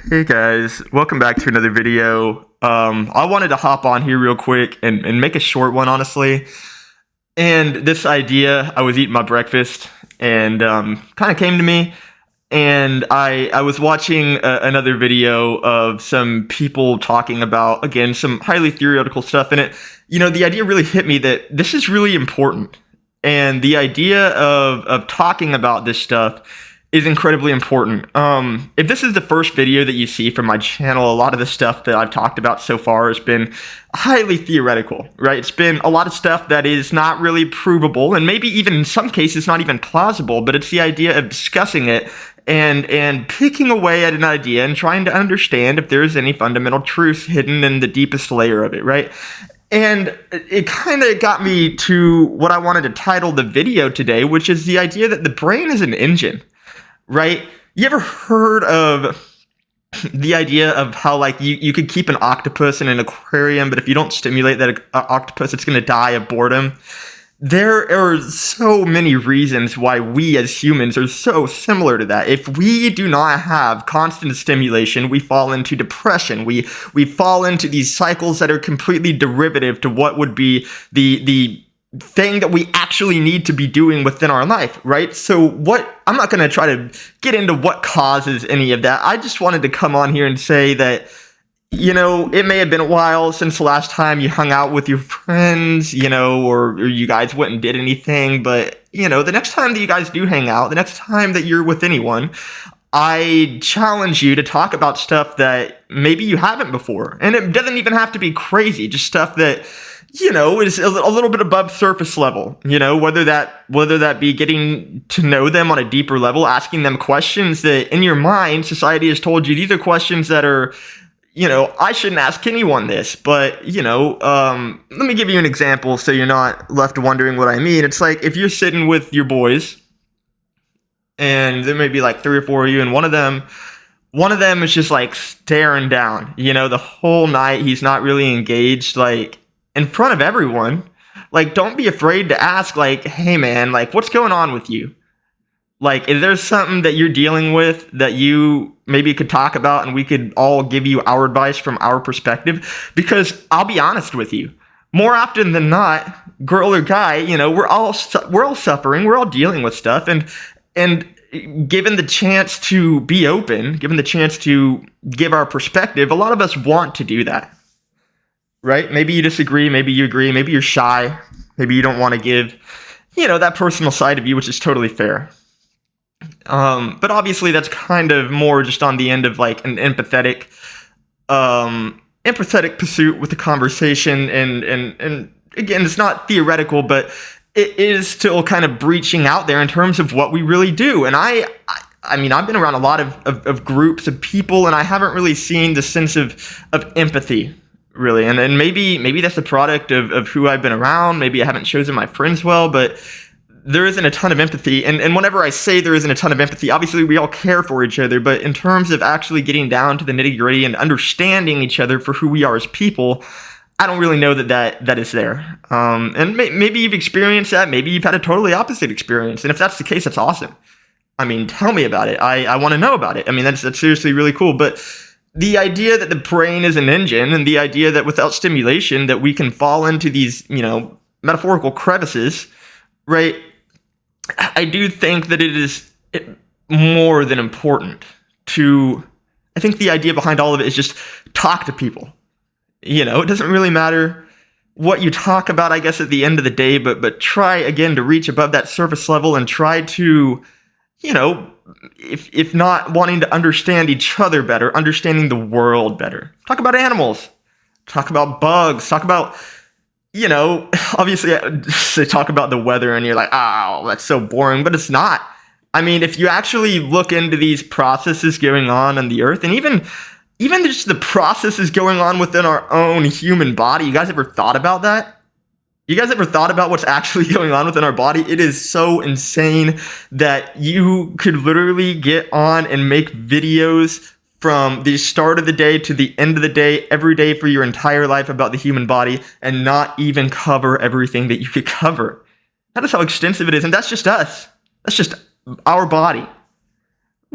Hey guys, welcome back to another video. I wanted to hop on here real quick and make a short one, honestly. And this idea, I was eating my breakfast and kind of came to me. And I was watching another video of some people talking about, again, some highly theoretical stuff in it. You know, the idea really hit me that this is really important. And the idea of talking about this stuff is incredibly important. If this is the first video that you see from my channel, a lot of the stuff that I've talked about so far has been highly theoretical, right? It's been a lot of stuff that is not really provable, and maybe even in some cases not even plausible, but it's the idea of discussing it and picking away at an idea and trying to understand if there's any fundamental truth hidden in the deepest layer of it, right? And it kind of got me to what I wanted to title the video today, which is the idea that the brain is an engine. Right? You ever heard of the idea of how, like, you could keep an octopus in an aquarium, but if you don't stimulate that octopus, it's going to die of boredom? There are so many reasons why we as humans are so similar to that. If we do not have constant stimulation, we fall into depression. We fall into these cycles that are completely derivative to what would be the thing that we actually need to be doing within our life, right? So I'm not going to try to get into what causes any of that. I just wanted to come on here and say that, you know, it may have been a while since the last time you hung out with your friends, you know, or you guys went and did anything, but, you know, the next time that you guys do hang out, the next time that you're with anyone, I challenge you to talk about stuff that maybe you haven't before. And it doesn't even have to be crazy, just stuff that, you know, is a little bit above surface level, you know, whether that be getting to know them on a deeper level, asking them questions that in your mind, society has told you these are questions that are, you know, I shouldn't ask anyone this, but, you know, let me give you an example so you're not left wondering what I mean. It's like if you're sitting with your boys and there may be like 3 or 4 of you, and one of them is just like staring down, you know, the whole night. He's not really engaged, like, in front of everyone. Like, don't be afraid to ask, like, hey man, like, what's going on with you? Like, is there something that you're dealing with that you maybe could talk about and we could all give you our advice from our perspective? Because I'll be honest with you, more often than not, girl or guy, you know, we're all suffering, we're all dealing with stuff, and given the chance to be open, given the chance to give our perspective, a lot of us want to do that. Right? Maybe you disagree, maybe you agree, maybe you're shy, maybe you don't want to give, you know, that personal side of you, which is totally fair. But obviously that's kind of more just on the end of like an empathetic pursuit with the conversation, and again, it's not theoretical, but it is still kind of breaching out there in terms of what we really do. And I mean, I've been around a lot of groups of people, and I haven't really seen the sense of empathy, really. And maybe that's a product of who I've been around. Maybe I haven't chosen my friends well, but there isn't a ton of empathy. And whenever I say there isn't a ton of empathy, obviously we all care for each other, but in terms of actually getting down to the nitty gritty and understanding each other for who we are as people, I don't really know that is there. And maybe you've experienced that. Maybe you've had a totally opposite experience. And if that's the case, that's awesome. I mean, tell me about it. I want to know about it. I mean, that's seriously really cool. But the idea that the brain is an engine, and the idea that without stimulation that we can fall into these, you know, metaphorical crevices, right? I do think that it is more than important to, I think the idea behind all of it is just talk to people. You know, it doesn't really matter what you talk about, I guess, at the end of the day, but try again to reach above that surface level and try to, you know, if not wanting to understand each other better, understanding the world better. Talk about animals, talk about bugs, talk about, you know, obviously they talk about the weather and you're like, oh, that's so boring, but it's not. I mean, if you actually look into these processes going on the earth, and even just the processes going on within our own human body, you guys ever thought about that? You guys ever thought about what's actually going on within our body? It is so insane that you could literally get on and make videos from the start of the day to the end of the day, every day for your entire life about the human body, and not even cover everything that you could cover. That is how extensive it is, and that's just us. That's just our body.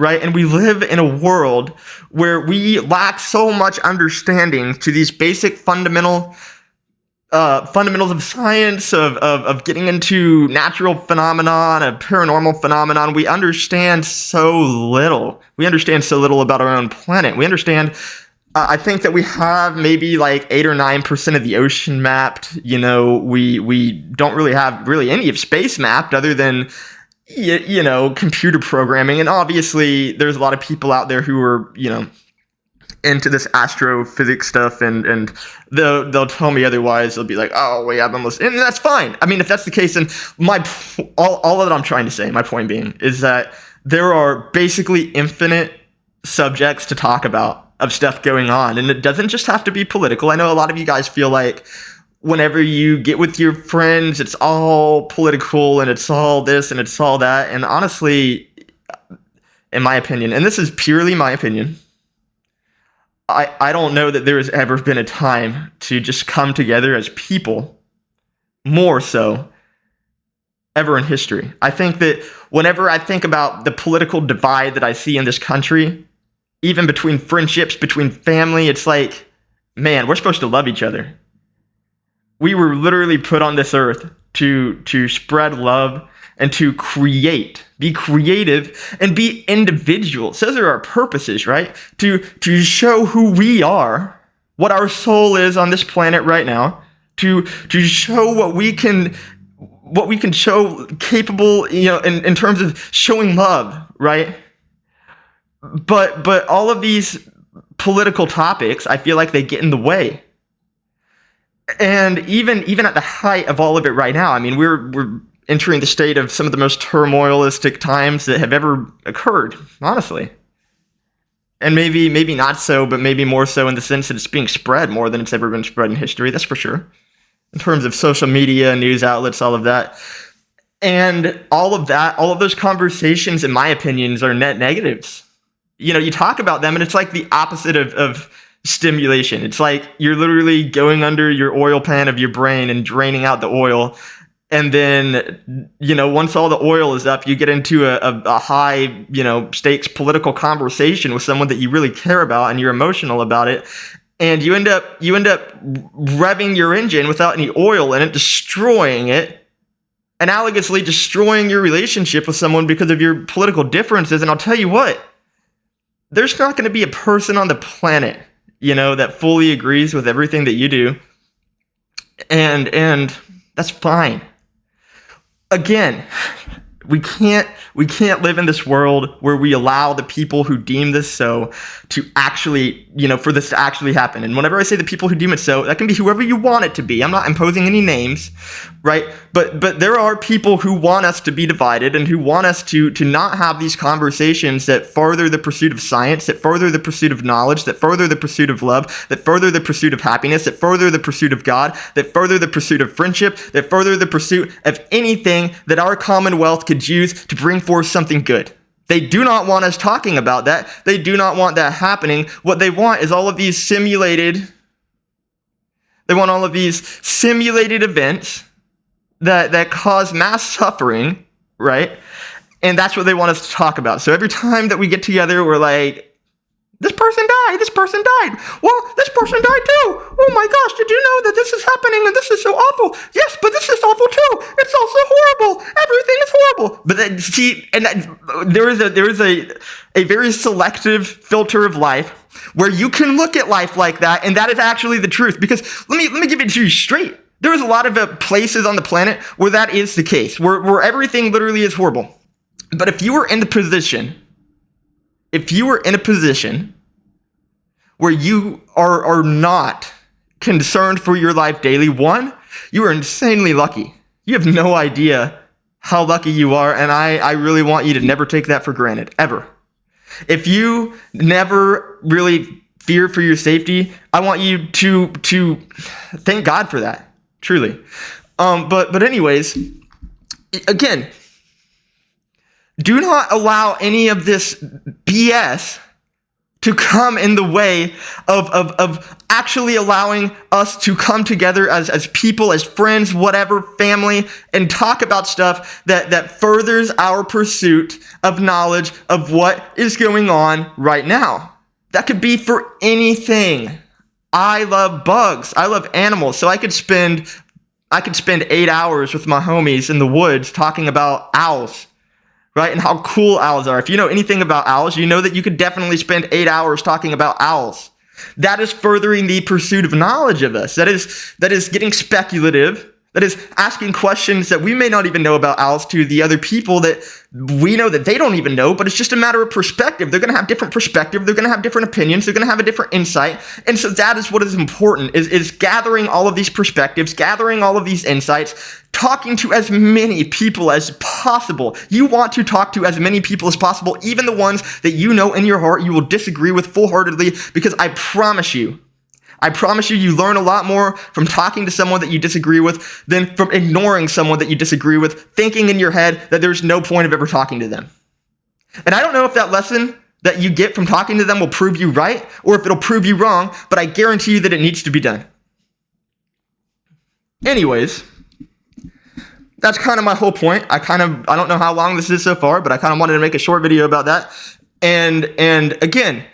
right? And we live in a world where we lack so much understanding to these basic fundamentals of science, of getting into natural phenomenon, of paranormal phenomenon. We understand so little. We understand so little about our own planet. We understand, I think that we have maybe like 8 or 9% of the ocean mapped. We don't really have any of space mapped other than, computer programming. And obviously there's a lot of people out there who are, into this astrophysics stuff, and they'll tell me otherwise. They'll be like, "Oh, we have almost," and that's fine. I mean, if that's the case, then all that I'm trying to say, my point being, is that there are basically infinite subjects to talk about of stuff going on, and it doesn't just have to be political. I know a lot of you guys feel like whenever you get with your friends, it's all political and it's all this and it's all that. And honestly, in my opinion, and this is purely my opinion, I don't know that there has ever been a time to just come together as people more so ever in history. I think that whenever I think about the political divide that I see in this country, even between friendships, between family, it's like, man, we're supposed to love each other. We were literally put on this earth to spread love and to be creative, and be individuals. Those are our purposes, right? To show who we are, what our soul is on this planet right now, to show what we can show capable, in terms of showing love, right? But all of these political topics, I feel like they get in the way. And even at the height of all of it right now, I mean, we're entering the state of some of the most turmoilistic times that have ever occurred, honestly. And maybe not so, but maybe more so in the sense that it's being spread more than it's ever been spread in history, that's for sure. In terms of social media, news outlets, all of that. And all of those conversations, in my opinions, are net negatives. You talk about them and it's like the opposite of stimulation. It's like you're literally going under your oil pan of your brain and draining out the oil. And then, once all the oil is up, you get into a high, stakes political conversation with someone that you really care about and you're emotional about it. And you end up revving your engine without any oil in it, destroying it, analogously destroying your relationship with someone because of your political differences. And I'll tell you what, there's not going to be a person on the planet, that fully agrees with everything that you do. And that's fine. Again, we can't live in this world where we allow the people who deem this so to actually, for this to actually happen. And whenever I say the people who deem it so, that can be whoever you want it to be. I'm not imposing any names, right? But there are people who want us to be divided and who want us to not have these conversations that further the pursuit of science, that further the pursuit of knowledge, that further the pursuit of love, that further the pursuit of happiness, that further the pursuit of God, that further the pursuit of friendship, that further the pursuit of anything that our commonwealth could use to bring forth something good. They do not want us talking about that. They do not want that happening. What they want is all of these simulated events that cause mass suffering, right? And that's what they want us to talk about. So every time that we get together, we're like, this person died. Well, this person died too. Oh my gosh, did you know that this is happening and this is so awful? Yes, but this is awful too. It's also horrible. Everything is horrible. But then, see, and there is a very selective filter of life where you can look at life like that, and that is actually the truth. Because let me give it to you straight. There is a lot of places on the planet where that is the case, where everything literally is horrible. But if you were in a position where you are not concerned for your life daily, one, you are insanely lucky. You have no idea how lucky you are, and I really want you to never take that for granted, ever. If you never really fear for your safety, I want you to thank God for that, truly. But anyways, again, do not allow any of this BS to come in the way of actually allowing us to come together as people, as friends, whatever, family, and talk about stuff that furthers our pursuit of knowledge of what is going on right now. That could be for anything. I love bugs. I love animals. So I could spend 8 hours with my homies in the woods talking about owls, right? And how cool owls are. If you know anything about owls, you know that you could definitely spend 8 hours talking about owls. That is furthering the pursuit of knowledge of us. That is getting speculative. That is asking questions that we may not even know about owls to the other people that we know that they don't even know, but it's just a matter of perspective. They're going to have different perspective. They're going to have different opinions. They're going to have a different insight. And so that is what is important, is gathering all of these perspectives, gathering all of these insights, talking to as many people as possible. You want to talk to as many people as possible, even the ones that you know in your heart you will disagree with full-heartedly, because I promise you, you learn a lot more from talking to someone that you disagree with than from ignoring someone that you disagree with, thinking in your head that there's no point of ever talking to them. And I don't know if that lesson that you get from talking to them will prove you right or if it'll prove you wrong, but I guarantee you that it needs to be done. Anyways, that's kind of my whole point. I don't know how long this is so far, but I kind of wanted to make a short video about that. And again,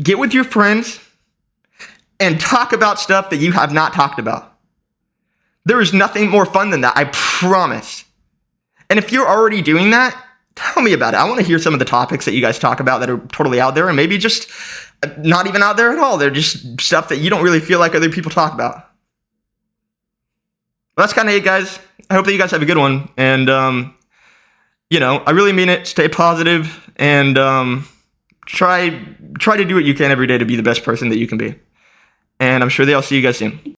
get with your friends and talk about stuff that you have not talked about. There is nothing more fun than that, I promise. And if you're already doing that, tell me about it. I want to hear some of the topics that you guys talk about that are totally out there, and maybe just not even out there at all. They're just stuff that you don't really feel like other people talk about. Well, that's kind of it, guys. I hope that you guys have a good one. And, I really mean it. Stay positive and try to do what you can every day to be the best person that you can be. And I'm sure they'll see you guys soon.